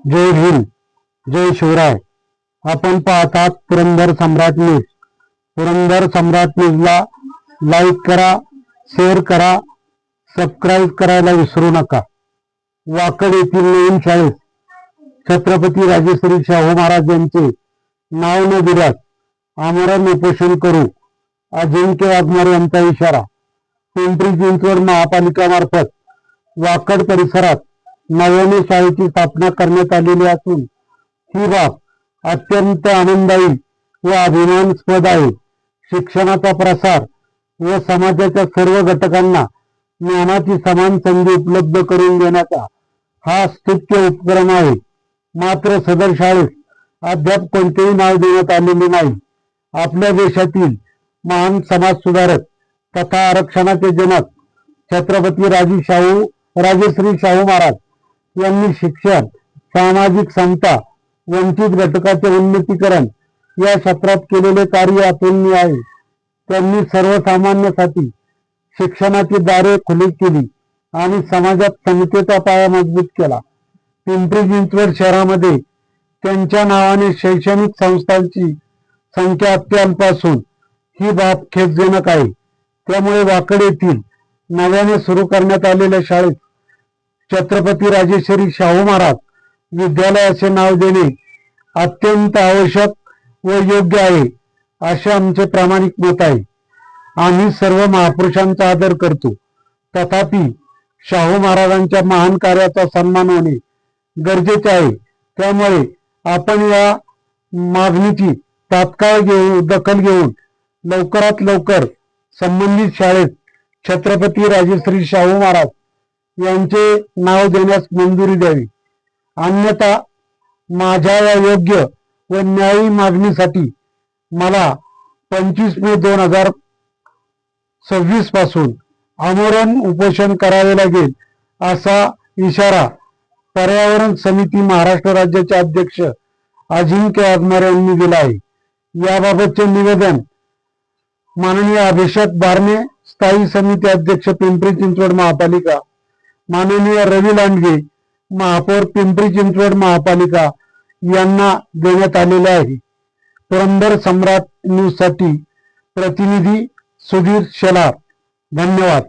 जय भीम, जय शिवराय. आपण पाहतात पुरंदर सम्राट न्यूज. पुरंदर सम्राट न्यूजला लाईक करा, शेअर करा, सबस्क्राईब करायला विसरू नका. वाकड येथील नवीन शाळेत छत्रपती राजश्री शाहू महाराज यांचे नाव न दिल्यास आमरण उपोषण करू, अजिंक्य वाघमारे यांचा इशारा. पिंपरी चिंचवड महापालिकेमार्फत वाकड परिसरात नव्याने शाळेची स्थापना करण्यात आलेली असून ही बाब अत्यंत आनंददायी व अभिमानास्पद आहे. शिक्षणाचा प्रसार व समाजाच्या सर्व घटकांना ज्ञानाची समान संधी उपलब्ध करून देण्याचा हा स्तुत्य उपक्रम आहे. मात्र सदर शाळेस अद्याप कोणतेही नाव देण्यात आलेले नाही. आपल्या देशातील महान समाज सुधारक तथा आरक्षणाचे जनक छत्रपती राजश्री शाहू महाराज यांनी शिक्षण, सामाजिक समता, वंचित घटकाचे उन्नतीकरण या क्षेत्रात केलेले कार्य अतुलनीय आहे. त्यांनी सर्वसामान्यांसाठी शिक्षणाची दारे खुली केली आणि समाजात समतेचा पाया मजबूत केला. पिंपरी चिंचवड शहरामध्ये त्यांच्या नावाने शैक्षणिक संस्थांची संख्या अत्यल्प असून ही बाब खेदजनक आहे. त्यामुळे वाकड येथील नव्याने सुरू करण्यात आलेल्या शाळेत छत्रपती राजश्री शाहू महाराज विद्यालय असे नाव देणे अत्यंत आवश्यक व योग्य आहे, असे आमचे प्रामाणिक मत आहे. आम्ही सर्व महापुरुषांचा आदर करतो, तथापि शाहू महाराजांच्या महान कार्याचा सन्मान होणे गरजेचे आहे. त्यामुळे आपण या मागणीची तात्काळ दखल घेऊन लवकरात लवकर संबंधित शाळेत छत्रपती राजश्री शाहू महाराज यांचे नाव देण्यास मंजुरी द्यावी. अन्यथा माझ्या या योग्य व न्यायी मागणीसाठी मला 25 मे 2026 पासून आमरण उपोषण करावे लागेल, असा इशारा पर्यावरण समिती महाराष्ट्र राज्याचे अध्यक्ष अजिंक्य वाघमारे यांनी दिला आहे. याबाबतचे निवेदन माननीय अभिषेक बारणे, स्थायी समिती अध्यक्ष पिंपरी चिंचवड महापालिका, माननीय रवी लांडगे, महापौर पिंपरी चिंचवड महापालिका यांना देण्यात आलेले आहे. पुरंदर सम्राट न्यूज साठी प्रतिनिधी सुधीर शेलार. धन्यवाद.